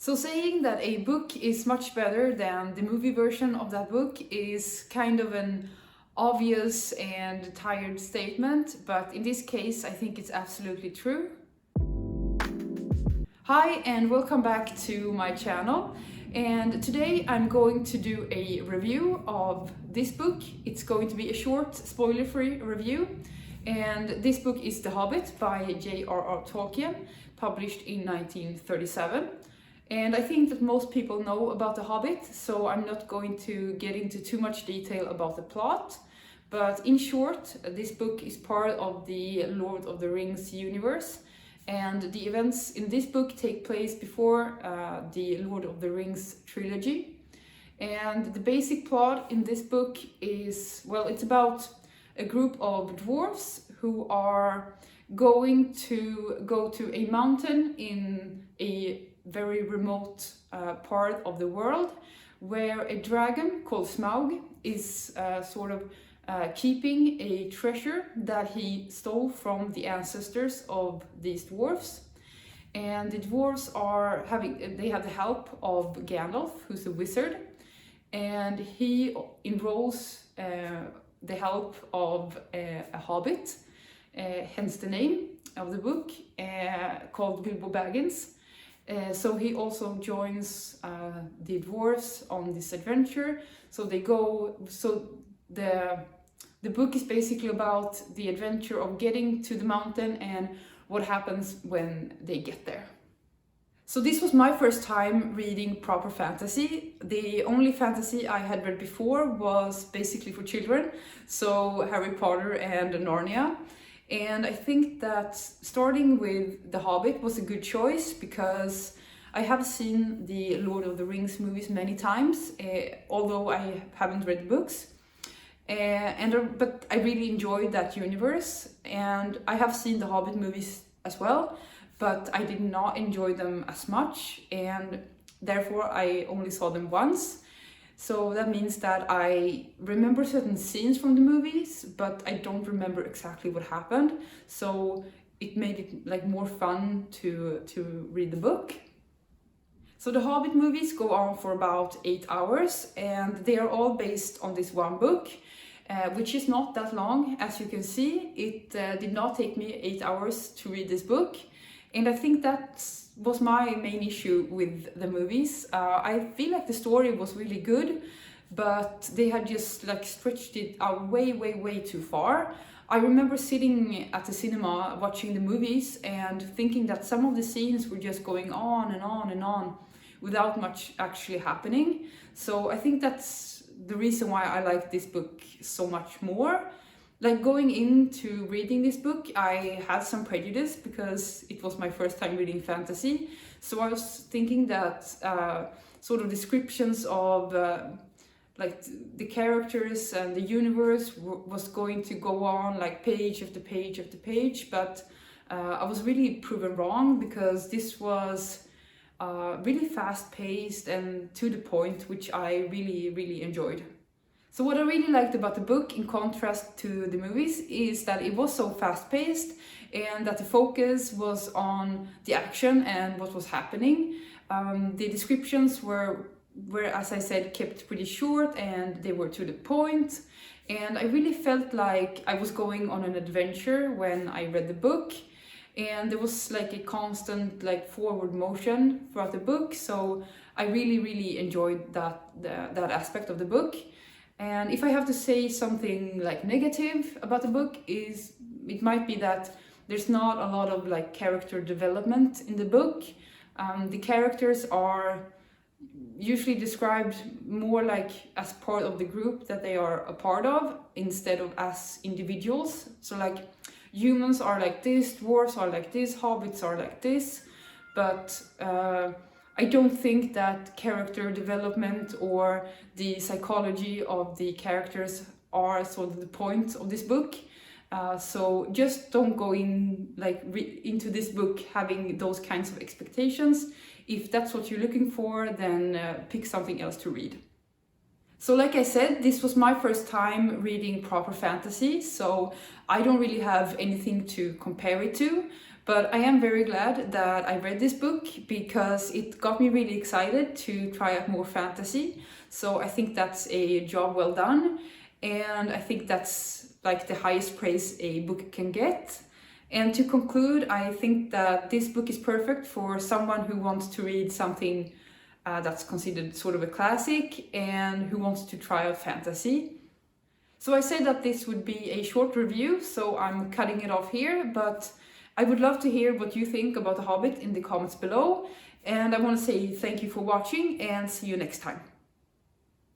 So saying that a book is much better than the movie version of that book is kind of an obvious and tired statement, but in this case I think it's absolutely true. Hi and welcome back to my channel, and today I'm going to do a review of this book. It's going to be a short, spoiler-free review, and this book is The Hobbit by J.R.R. Tolkien, published in 1937. And I think that most people know about The Hobbit, so I'm not going to get into too much detail about the plot. But in short, this book is part of the Lord of the Rings universe, and the events in this book take place before the Lord of the Rings trilogy. And the basic plot in this book is, well, it's about a group of dwarves who are going to go to a mountain in a very remote part of the world where a dragon called Smaug is keeping a treasure that he stole from the ancestors of these dwarves. And the dwarves they have the help of Gandalf, who's a wizard, and he enrolls the help of a hobbit, hence the name of the book, called Bilbo Baggins. So he also joins the dwarves on this adventure. So the book is basically about the adventure of getting to the mountain and what happens when they get there. So this was my first time reading proper fantasy. The only fantasy I had read before was basically for children, so Harry Potter and Narnia. And I think that starting with The Hobbit was a good choice because I have seen the Lord of the Rings movies many times, although I haven't read the books. But I really enjoyed that universe, and I have seen the Hobbit movies as well, but I did not enjoy them as much, and therefore I only saw them once. So that means that I remember certain scenes from the movies, but I don't remember exactly what happened. So it made it more fun to read the book. So the Hobbit movies go on for about 8 hours, and they are all based on this one book, which is not that long. As you can see, it did not take me 8 hours to read this book. And I think that was my main issue with the movies. I feel like the story was really good, but they had just stretched it out way too far. I remember sitting at the cinema watching the movies and thinking that some of the scenes were just going on and on and on without much actually happening. So I think that's the reason why I like this book so much more. Going into reading this book, I had some prejudice because it was my first time reading fantasy. So I was thinking that descriptions of the characters and the universe was going to go on page after page after page, but I was really proven wrong because this was really fast-paced and to the point, which I really enjoyed. So what I really liked about the book, in contrast to the movies, is that it was so fast-paced and that the focus was on the action and what was happening. The descriptions were, as I said, kept pretty short and they were to the point. And I really felt like I was going on an adventure when I read the book. And there was a constant forward motion throughout the book. So I really enjoyed that aspect of the book. And if I have to say something negative about the book, it might be that there's not a lot of character development in the book. The characters are usually described more as part of the group that they are a part of instead of as individuals. So humans are like this, dwarves are like this, hobbits are like this, but I don't think that character development or the psychology of the characters are the point of this book. So just don't go in into this book having those kinds of expectations. If that's what you're looking for, then pick something else to read. So like I said, this was my first time reading proper fantasy, so I don't really have anything to compare it to. But I am very glad that I read this book because it got me really excited to try out more fantasy. So I think that's a job well done, and I think that's like the highest praise a book can get. And to conclude, I think that this book is perfect for someone who wants to read something that's considered sort of a classic and who wants to try out fantasy. So I said that this would be a short review, so I'm cutting it off here, but I would love to hear what you think about The Hobbit in the comments below. And I want to say thank you for watching and see you next time.